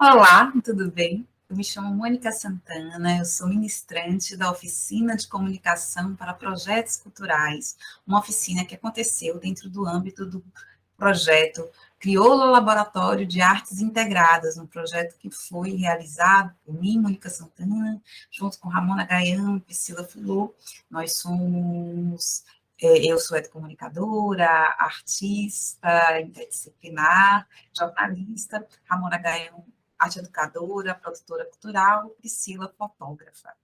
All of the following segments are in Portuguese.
Olá, tudo bem? Eu me chamo Mônica Santana, eu sou ministrante da Oficina de Comunicação para Projetos Culturais, uma oficina que aconteceu dentro do âmbito do projeto Crioulo Laboratório de Artes Integradas, um projeto que foi realizado por mim, Mônica Santana, junto com Ramona Gaião e Priscila Filô. Nós somos eu sou comunicadora, artista, interdisciplinar, jornalista, Ramona Gaião, arte educadora, produtora cultural, Priscila, fotógrafa.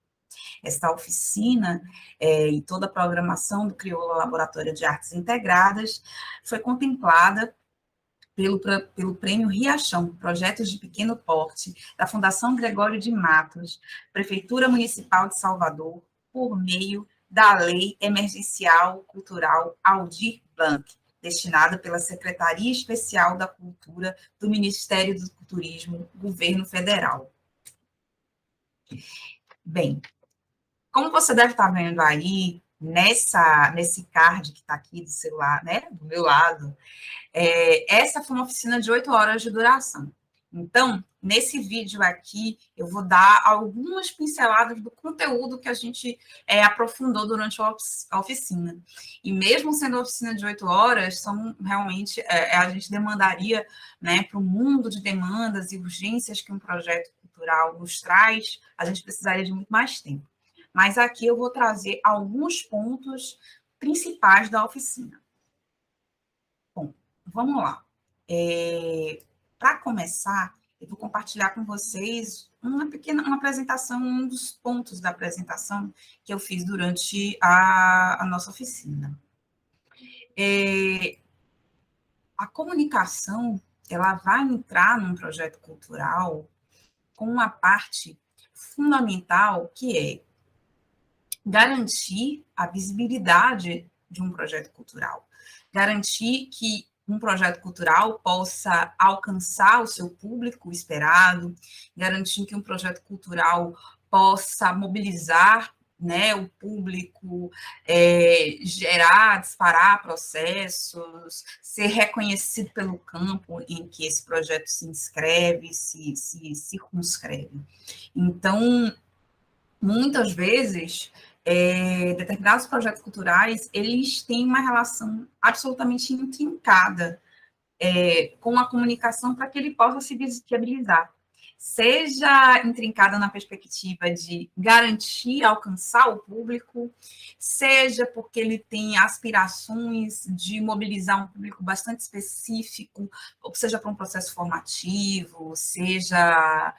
Esta oficina e toda a programação do Crioulo Laboratório de Artes Integradas foi contemplada pelo Prêmio Riachão, Projetos de Pequeno Porte, da Fundação Gregório de Matos, Prefeitura Municipal de Salvador, por meio da Lei Emergencial Cultural Aldir Blanc, destinada pela Secretaria Especial da Cultura do Ministério do Turismo, Governo Federal. Bem, como você deve estar vendo aí, nesse card que está aqui do celular, né, do meu lado, essa foi uma oficina de 8 horas de duração. Então, nesse vídeo aqui, eu vou dar algumas pinceladas do conteúdo que a gente aprofundou durante a oficina. E mesmo sendo uma oficina de 8 horas, são realmente, a gente demandaria, né, para o mundo de demandas e urgências que um projeto cultural nos traz, a gente precisaria de muito mais tempo. Mas aqui eu vou trazer alguns pontos principais da oficina. Bom, vamos lá. Para começar, eu vou compartilhar com vocês uma apresentação, um dos pontos da apresentação que eu fiz durante a nossa oficina. A comunicação, ela vai entrar num projeto cultural com uma parte fundamental que é garantir a visibilidade de um projeto cultural, garantir que um projeto cultural possa alcançar o seu público esperado, garantir que um projeto cultural possa mobilizar, né, o público, gerar, disparar processos, ser reconhecido pelo campo em que esse projeto se inscreve, se circunscreve. Então, muitas vezes, determinados projetos culturais, eles têm uma relação absolutamente intrincada com a comunicação para que ele possa se viabilizar. Seja intrincada na perspectiva de garantir alcançar o público, seja porque ele tem aspirações de mobilizar um público bastante específico, ou seja para um processo formativo, seja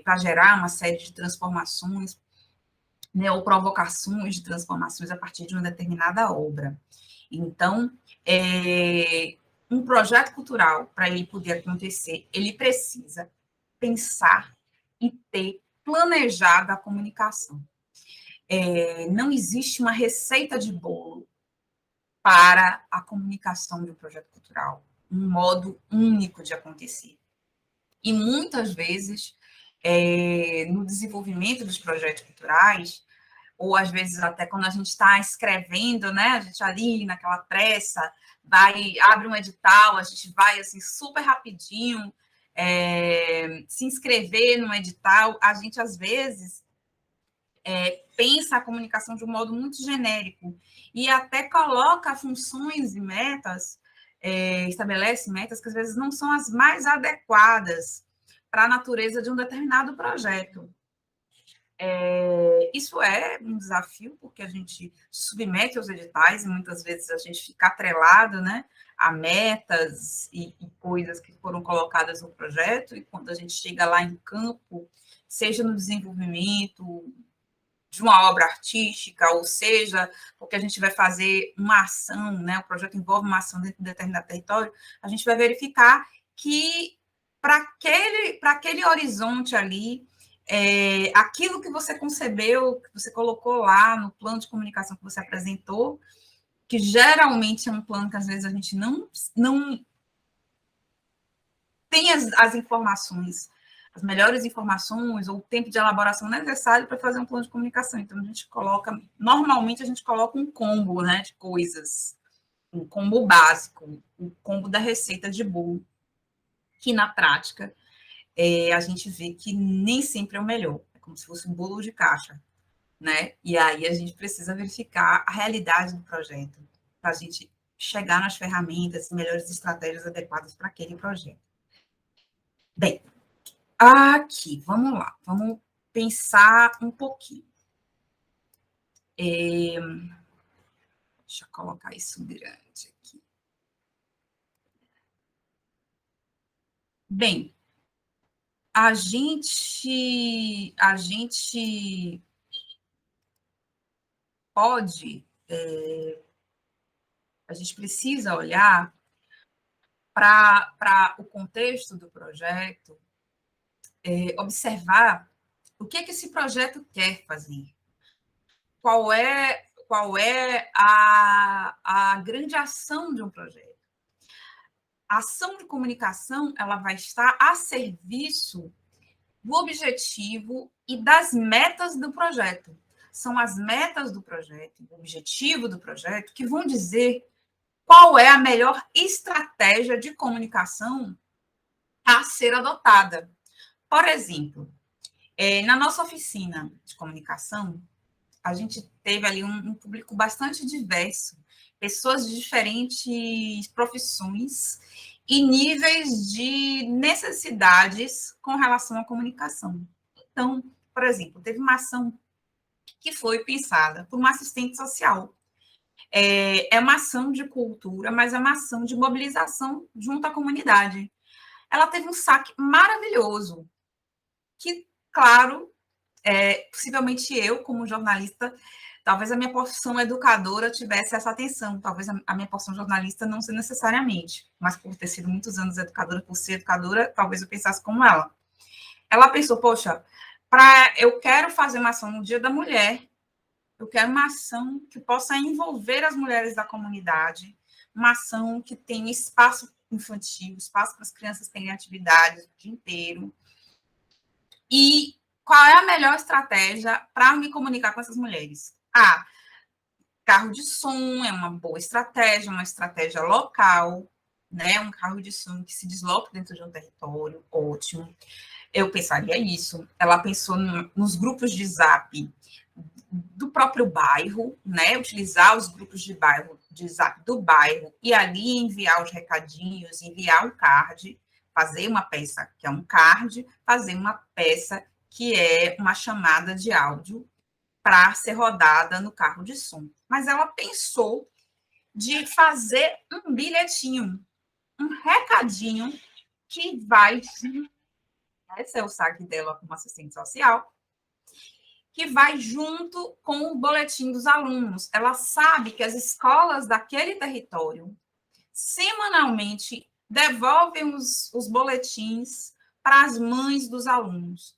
para gerar uma série de transformações, né, ou provocações de transformações a partir de uma determinada obra. Então, um projeto cultural, para ele poder acontecer, ele precisa pensar e ter planejado a comunicação. Não existe uma receita de bolo para a comunicação de um projeto cultural, um modo único de acontecer. E muitas vezes, no desenvolvimento dos projetos culturais, ou às vezes até quando a gente está escrevendo, né, a gente ali naquela pressa, abre um edital, a gente vai assim super rapidinho se inscrever no edital, a gente às vezes pensa a comunicação de um modo muito genérico e até coloca funções e metas, estabelece metas que às vezes não são as mais adequadas para a natureza de um determinado projeto. Isso é um desafio, porque a gente submete aos editais e muitas vezes a gente fica atrelado, né, a metas e coisas que foram colocadas no projeto, e quando a gente chega lá em campo, seja no desenvolvimento de uma obra artística, ou seja, porque a gente vai fazer uma ação, né, o projeto envolve uma ação dentro de determinado território, a gente vai verificar que para aquele horizonte ali, aquilo que você concebeu, que você colocou lá no plano de comunicação que você apresentou, que geralmente é um plano que às vezes a gente não tem as informações, as melhores informações ou o tempo de elaboração necessário para fazer um plano de comunicação. Então, normalmente a gente coloca um combo, né, de coisas, um combo básico, um combo da receita de bolo, que na prática a gente vê que nem sempre é o melhor. É como se fosse um bolo de caixa, né? E aí a gente precisa verificar a realidade do projeto, para a gente chegar nas ferramentas e melhores estratégias adequadas para aquele projeto. Bem, aqui, vamos lá, vamos pensar um pouquinho. Deixa eu colocar isso grande aqui. Bem, a gente pode, a gente precisa olhar para o contexto do projeto, observar o que esse projeto quer fazer, qual é a grande ação de um projeto. A ação de comunicação ela vai estar a serviço do objetivo e das metas do projeto. São as metas do projeto, o objetivo do projeto, que vão dizer qual é a melhor estratégia de comunicação a ser adotada. Por exemplo, na nossa oficina de comunicação, a gente teve ali um público bastante diverso, pessoas de diferentes profissões e níveis de necessidades com relação à comunicação. Então, por exemplo, teve uma ação que foi pensada por uma assistente social. É uma ação de cultura, mas é uma ação de mobilização junto à comunidade. Ela teve um saque maravilhoso, que, claro, possivelmente eu, como jornalista, talvez a minha porção educadora tivesse essa atenção, talvez a minha porção jornalista não seja necessariamente, mas por ter sido muitos anos educadora, por ser educadora, talvez eu pensasse como ela. Ela pensou, poxa, eu quero fazer uma ação no Dia da Mulher, eu quero uma ação que possa envolver as mulheres da comunidade, uma ação que tenha espaço infantil, espaço para as crianças terem atividades o dia inteiro. E qual é a melhor estratégia para me comunicar com essas mulheres? Carro de som é uma boa estratégia, uma estratégia local, né? Um carro de som que se desloca dentro de um território, ótimo. Eu pensaria isso. Ela pensou nos grupos de zap do próprio bairro, né? Utilizar os grupos de zap do bairro e ali enviar os recadinhos, enviar um card, fazer uma peça que é um card, fazer uma peça que é uma chamada de áudio para ser rodada no carro de som. Mas ela pensou de fazer um bilhetinho, um recadinho que vai. Esse é o saque dela como assistente social, que vai junto com o boletim dos alunos. Ela sabe que as escolas daquele território semanalmente devolvem os boletins para as mães dos alunos.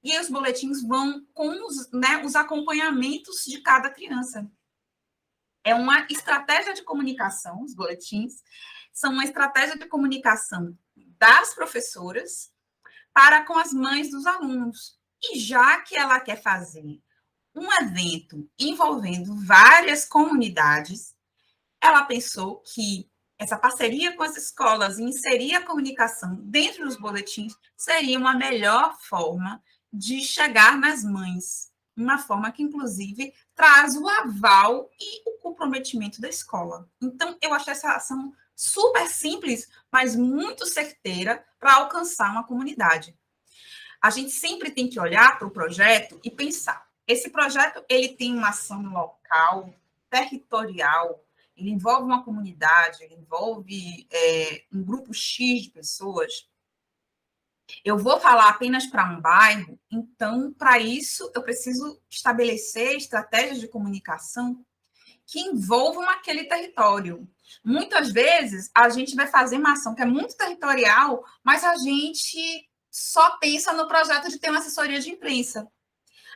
E os boletins vão com os acompanhamentos de cada criança. É uma estratégia de comunicação, os boletins são uma estratégia de comunicação das professoras para com as mães dos alunos. E já que ela quer fazer um evento envolvendo várias comunidades, ela pensou que essa parceria com as escolas e inserir a comunicação dentro dos boletins seria uma melhor forma de chegar nas mães, uma forma que, inclusive, traz o aval e o comprometimento da escola. Então, eu achei essa ação super simples, mas muito certeira para alcançar uma comunidade. A gente sempre tem que olhar para o projeto e pensar. Esse projeto ele tem uma ação local, territorial, ele envolve uma comunidade, ele envolve um grupo X de pessoas. Eu vou falar apenas para um bairro, então, para isso, eu preciso estabelecer estratégias de comunicação que envolvam aquele território. Muitas vezes, a gente vai fazer uma ação que é muito territorial, mas a gente só pensa no projeto de ter uma assessoria de imprensa.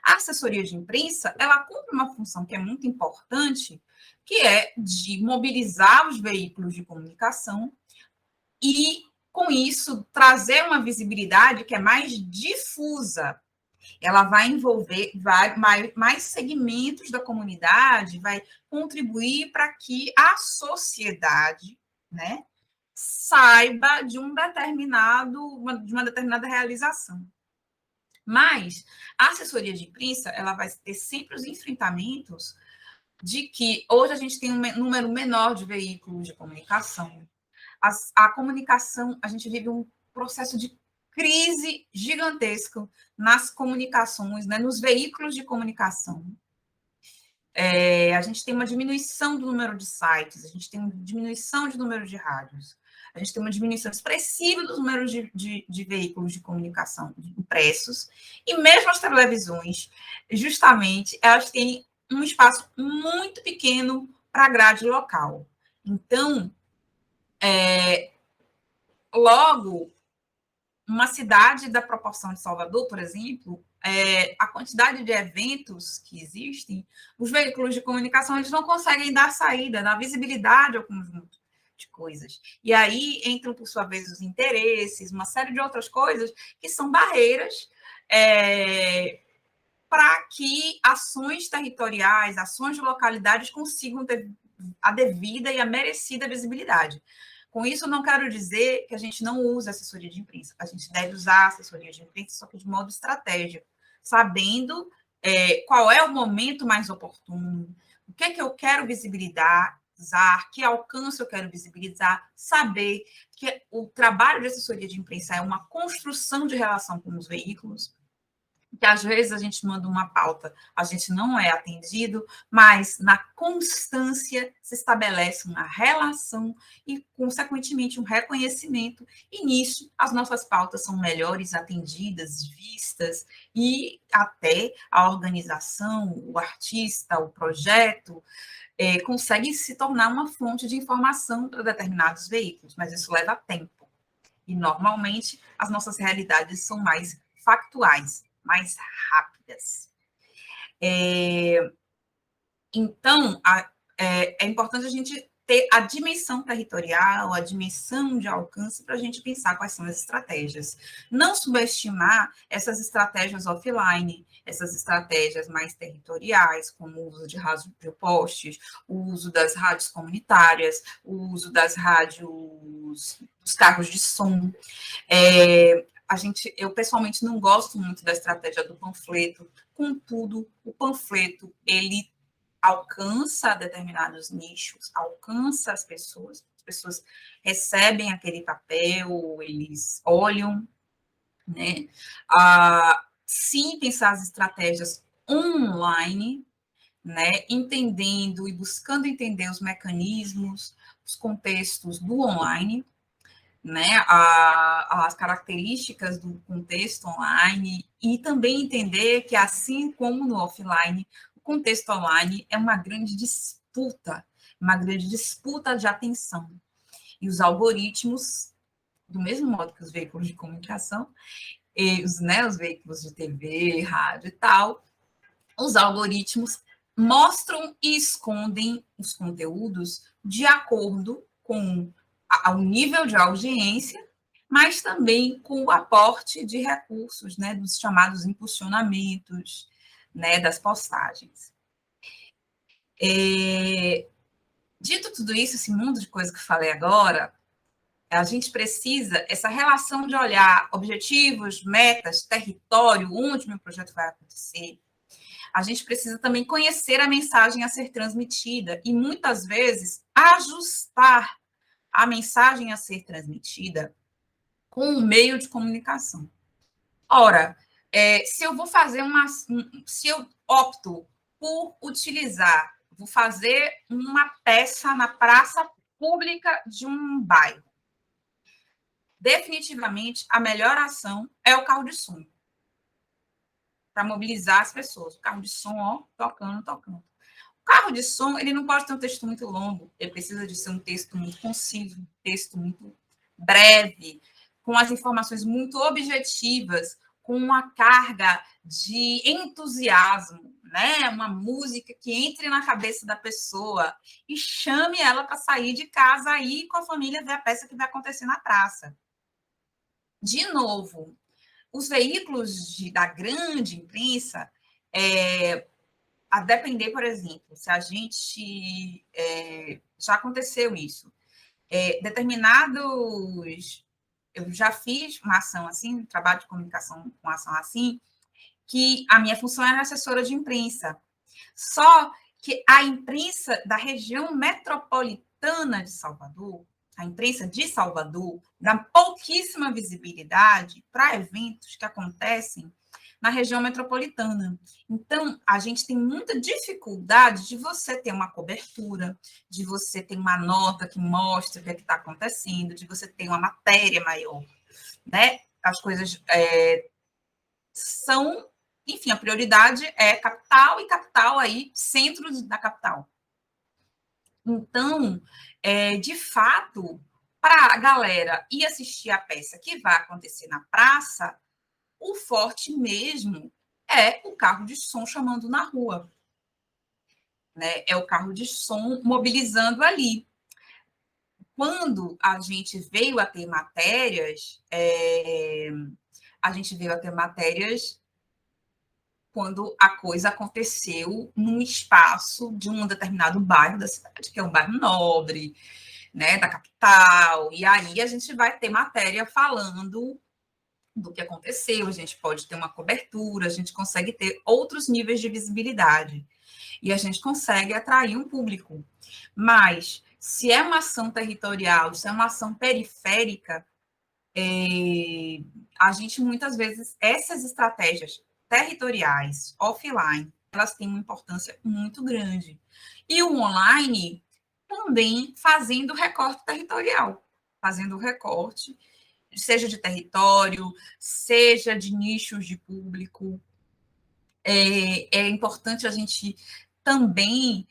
A assessoria de imprensa, ela cumpre uma função que é muito importante, que é de mobilizar os veículos de comunicação e, com isso, trazer uma visibilidade que é mais difusa. Ela vai envolver mais segmentos da comunidade, vai contribuir para que a sociedade, né, saiba de uma determinada realização. Mas a assessoria de imprensa, ela vai ter sempre os enfrentamentos de que hoje a gente tem um número menor de veículos de comunicação. A comunicação, a gente vive um processo de crise gigantesca nas comunicações, né, nos veículos de comunicação. A gente tem uma diminuição do número de sites, a gente tem uma diminuição de número de rádios, a gente tem uma diminuição expressiva dos números de veículos de comunicação impressos, e mesmo as televisões, justamente, elas têm um espaço muito pequeno para a grade local. Então, logo, uma cidade da proporção de Salvador, por exemplo, a quantidade de eventos que existem, os veículos de comunicação eles não conseguem dar saída, dar visibilidade ao conjunto de coisas. E aí entram, por sua vez, os interesses, uma série de outras coisas que são barreiras para que ações territoriais, ações de localidades consigam ter a devida e a merecida visibilidade. Com isso, não quero dizer que a gente não usa assessoria de imprensa. A gente deve usar assessoria de imprensa, só que de modo estratégico, sabendo qual é o momento mais oportuno, o que é que eu quero visibilizar, que alcance eu quero visibilizar, saber que o trabalho de assessoria de imprensa é uma construção de relação com os veículos, que às vezes a gente manda uma pauta, a gente não é atendido, mas na constância se estabelece uma relação e, consequentemente, um reconhecimento, e nisso as nossas pautas são melhores atendidas, vistas, e até a organização, o artista, o projeto, consegue se tornar uma fonte de informação para determinados veículos, mas isso leva tempo. E, normalmente, as nossas realidades são mais factuais, mais rápidas. Então, é importante a gente ter a dimensão territorial, a dimensão de alcance para a gente pensar quais são as estratégias. Não subestimar essas estratégias offline, essas estratégias mais territoriais, como o uso de radiopostes, o uso das rádios comunitárias, o uso das rádios, dos carros de som. Eu pessoalmente não gosto muito da estratégia do panfleto, contudo, o panfleto, ele alcança determinados nichos, alcança as pessoas recebem aquele papel, eles olham, né? Sim, pensar as estratégias online, né? Entendendo e buscando entender os mecanismos, os contextos do online, né, as características do contexto online e também entender que, assim como no offline, o contexto online é uma grande disputa de atenção. E os algoritmos, do mesmo modo que os veículos de comunicação, os veículos de TV, rádio e tal, os algoritmos mostram e escondem os conteúdos de acordo com ao nível de audiência, mas também com o aporte de recursos, né, dos chamados impulsionamentos, né, das postagens. Dito tudo isso, esse mundo de coisas que eu falei agora, a gente precisa essa relação de olhar objetivos, metas, território, onde meu projeto vai acontecer. A gente precisa também conhecer a mensagem a ser transmitida e, muitas vezes, ajustar a mensagem a ser transmitida com um meio de comunicação. Ora, se eu vou fazer se eu opto por vou fazer uma peça na praça pública de um bairro, definitivamente a melhor ação é o carro de som, para mobilizar as pessoas. O carro de som, ó, tocando. O carro de som, ele não pode ter um texto muito longo, ele precisa de ser um texto muito conciso, um texto muito breve, com as informações muito objetivas, com uma carga de entusiasmo, né? Uma música que entre na cabeça da pessoa e chame ela para sair de casa aí com a família ver a peça que vai acontecer na praça. De novo, os veículos da grande imprensa, a depender, por exemplo, se a gente já aconteceu isso, determinados... Eu já fiz uma ação assim, trabalho de comunicação com ação assim, que a minha função era assessora de imprensa. Só que a imprensa da região metropolitana de Salvador, a imprensa de Salvador, dá pouquíssima visibilidade para eventos que acontecem na região metropolitana. Então, a gente tem muita dificuldade de você ter uma cobertura, de você ter uma nota que mostre o que está acontecendo, de você ter uma matéria maior, né? As coisas são, enfim, a prioridade é capital e capital aí, centro da capital. Então, de fato, para a galera ir assistir a peça que vai acontecer na praça, o forte mesmo é o carro de som chamando na rua, né? É o carro de som mobilizando ali. Quando a gente veio a ter matérias, quando a coisa aconteceu num espaço de um determinado bairro da cidade, que é um bairro nobre, né, da capital, e aí a gente vai ter matéria falando do que aconteceu, a gente pode ter uma cobertura, a gente consegue ter outros níveis de visibilidade, e a gente consegue atrair um público. Mas, se é uma ação territorial, se é uma ação periférica, a gente muitas vezes, essas estratégias territoriais, offline, elas têm uma importância muito grande. E o online também fazendo recorte territorial, fazendo recorte, seja de território, seja de nichos de público. É importante a gente também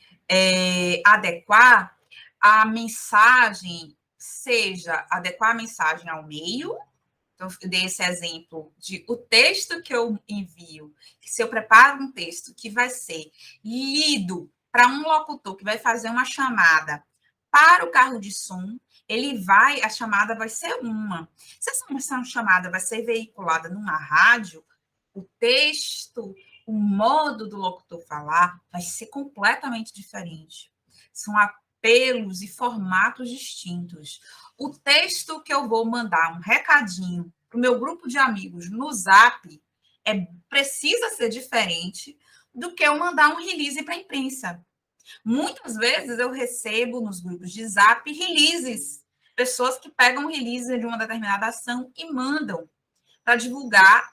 adequar a mensagem, seja adequar a mensagem ao meio. Então, eu dei esse exemplo de o texto que eu envio, que se eu preparo um texto que vai ser lido para um locutor que vai fazer uma chamada para o carro de som, a chamada vai ser uma. Se essa chamada vai ser veiculada numa rádio, o texto, o modo do locutor falar vai ser completamente diferente. São apelos e formatos distintos. O texto que eu vou mandar, um recadinho para o meu grupo de amigos no Zap, precisa ser diferente do que eu mandar um release para a imprensa. Muitas vezes eu recebo nos grupos de Zap releases, pessoas que pegam um release de uma determinada ação e mandam para divulgar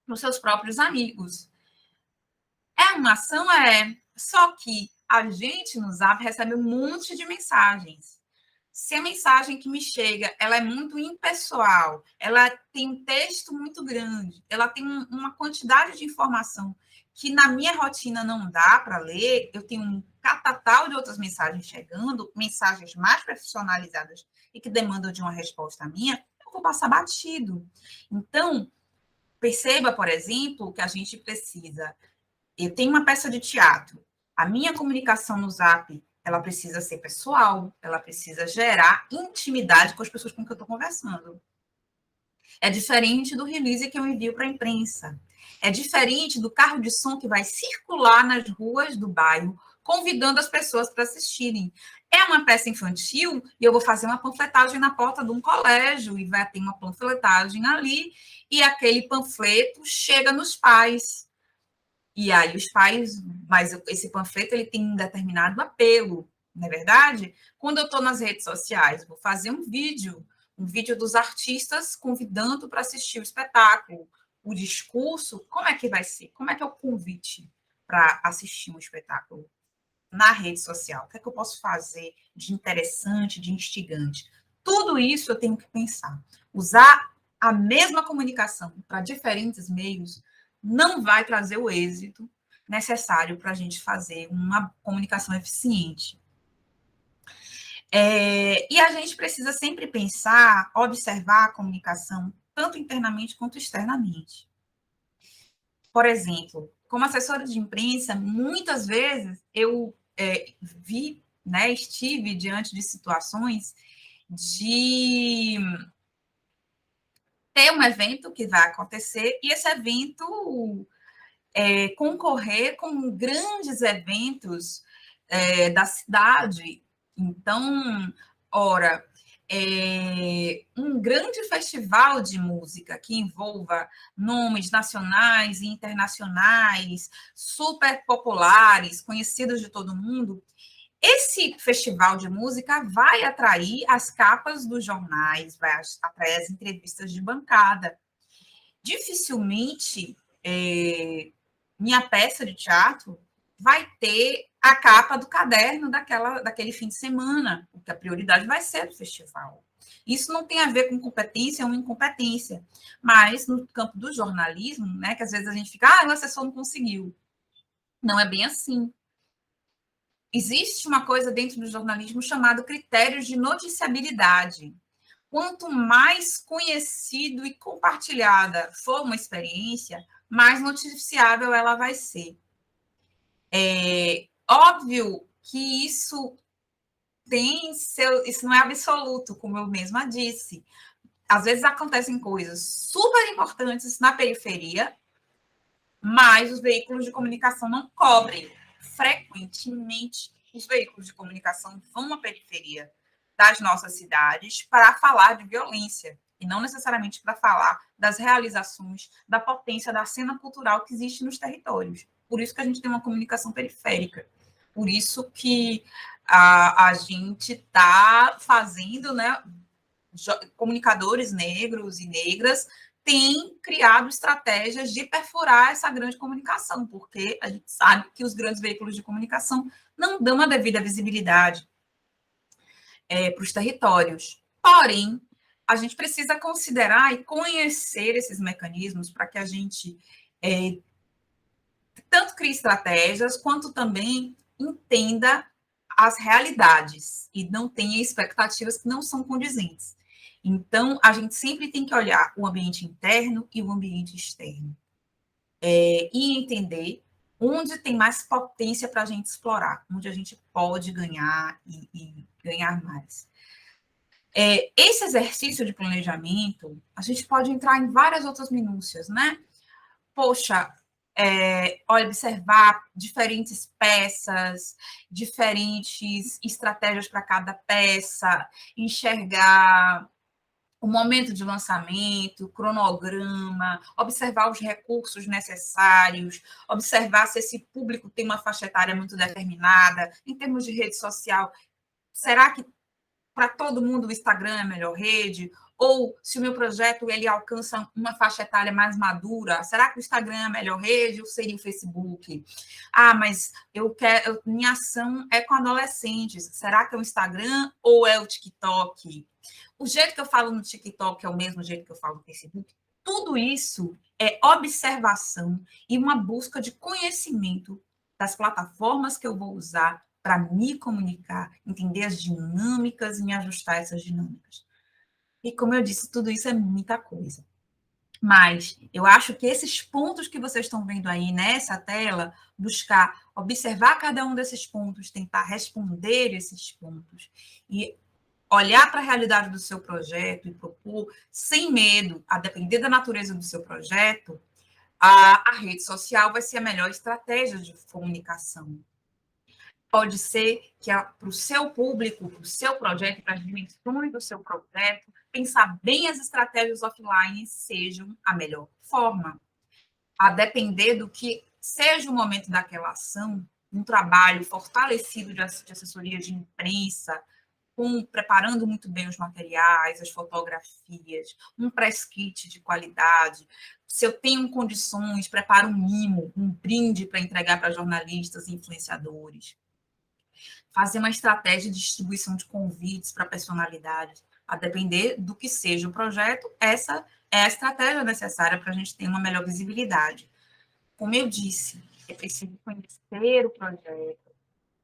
para os seus próprios amigos. É uma ação? Só que a gente no Zap recebe um monte de mensagens. Se a mensagem que me chega ela é muito impessoal, ela tem um texto muito grande, ela tem uma quantidade de informação que na minha rotina não dá para ler, eu tenho um catatal de outras mensagens chegando, mensagens mais personalizadas e que demandam de uma resposta minha, eu vou passar batido. Então, perceba, por exemplo, que a gente precisa... Eu tenho uma peça de teatro, a minha comunicação no Zap, ela precisa ser pessoal, ela precisa gerar intimidade com as pessoas com quem eu estou conversando. É diferente do release que eu envio para a imprensa. É diferente do carro de som que vai circular nas ruas do bairro, convidando as pessoas para assistirem. É uma peça infantil e eu vou fazer uma panfletagem na porta de um colégio e vai ter uma panfletagem ali e aquele panfleto chega nos pais. E aí os pais, mas esse panfleto ele tem um determinado apelo, não é verdade? Quando eu estou nas redes sociais, vou fazer um vídeo dos artistas convidando para assistir o espetáculo. O discurso, como é que vai ser? Como é que é o convite para assistir um espetáculo na rede social? O que é que eu posso fazer de interessante, de instigante? Tudo isso eu tenho que pensar. Usar a mesma comunicação para diferentes meios não vai trazer o êxito necessário para a gente fazer uma comunicação eficiente. E a gente precisa sempre pensar, observar a comunicação, tanto internamente quanto externamente. Por exemplo, como assessora de imprensa, muitas vezes eu estive diante de situações de ter um evento que vai acontecer e esse evento concorrer com grandes eventos da cidade. Então, Ora, um grande festival de música que envolva nomes nacionais e internacionais, super populares, conhecidos de todo mundo, esse festival de música vai atrair as capas dos jornais, vai atrair as entrevistas de bancada. Dificilmente minha peça de teatro vai ter a capa do caderno daquele fim de semana, porque a prioridade vai ser do festival. Isso não tem a ver com competência ou incompetência, mas no campo do jornalismo, né, que às vezes a gente fica, o assessor não conseguiu. Não é bem assim. Existe uma coisa dentro do jornalismo chamada critérios de noticiabilidade. Quanto mais conhecido e compartilhada for uma experiência, mais noticiável ela vai ser. É óbvio que isso não é absoluto, como eu mesma disse. Às vezes acontecem coisas super importantes na periferia, mas os veículos de comunicação não cobrem. Frequentemente, os veículos de comunicação vão à periferia das nossas cidades para falar de violência, e não necessariamente para falar das realizações, da potência da cena cultural que existe nos territórios. Por isso que a gente tem uma comunicação periférica. Por isso que a gente está fazendo, né, comunicadores negros e negras têm criado estratégias de perfurar essa grande comunicação, porque a gente sabe que os grandes veículos de comunicação não dão a devida visibilidade para os territórios. Porém, a gente precisa considerar e conhecer esses mecanismos para que a gente tanto crie estratégias, quanto também entenda as realidades e não tenha expectativas que não são condizentes. Então, a gente sempre tem que olhar o ambiente interno e o ambiente externo. E entender onde tem mais potência para a gente explorar, onde a gente pode ganhar e ganhar mais. Esse exercício de planejamento, a gente pode entrar em várias outras minúcias, né? Poxa, observar diferentes peças, diferentes estratégias para cada peça, enxergar o momento de lançamento, o cronograma, observar os recursos necessários, observar se esse público tem uma faixa etária muito determinada, em termos de rede social, será que para todo mundo o Instagram é a melhor rede? Ou se o meu projeto ele alcança uma faixa etária mais madura, será que o Instagram é a melhor rede ou seria o Facebook? Mas minha ação é com adolescentes, será que é o Instagram ou é o TikTok? O jeito que eu falo no TikTok é o mesmo jeito que eu falo no Facebook? Tudo isso é observação e uma busca de conhecimento das plataformas que eu vou usar para me comunicar, entender as dinâmicas e me ajustar a essas dinâmicas. E, como eu disse, tudo isso é muita coisa. Mas eu acho que esses pontos que vocês estão vendo aí nessa tela, buscar observar cada um desses pontos, tentar responder esses pontos e olhar para a realidade do seu projeto e propor sem medo, a depender da natureza do seu projeto, a rede social vai ser a melhor estratégia de comunicação. Pode ser que para o seu público, para o seu projeto, para as dimensões do seu projeto, pensar bem as estratégias offline sejam a melhor forma. A depender do que seja o momento daquela ação, um trabalho fortalecido de assessoria de imprensa, preparando muito bem os materiais, as fotografias, um press kit de qualidade. Se eu tenho condições, preparo um mimo, um brinde para entregar para jornalistas e influenciadores. Fazer uma estratégia de distribuição de convites para personalidades, a depender do que seja o projeto, essa é a estratégia necessária para a gente ter uma melhor visibilidade. Como eu disse, é preciso conhecer o projeto,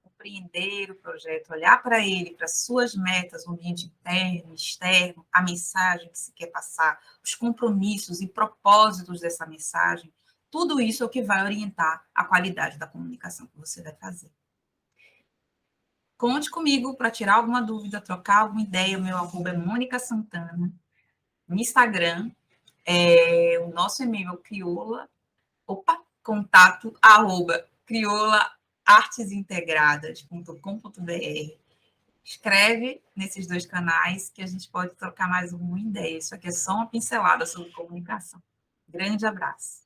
compreender o projeto, olhar para ele, para suas metas, o ambiente interno, externo, a mensagem que se quer passar, os compromissos e propósitos dessa mensagem, tudo isso é o que vai orientar a qualidade da comunicação que você vai fazer. Conte comigo para tirar alguma dúvida, trocar alguma ideia. O meu arroba é Mônica Santana. No Instagram, o nosso e-mail é contato@criolaartesintegradas.com.br. escreve nesses 2 canais que a gente pode trocar mais uma ideia. Isso aqui é só uma pincelada sobre comunicação. Grande abraço.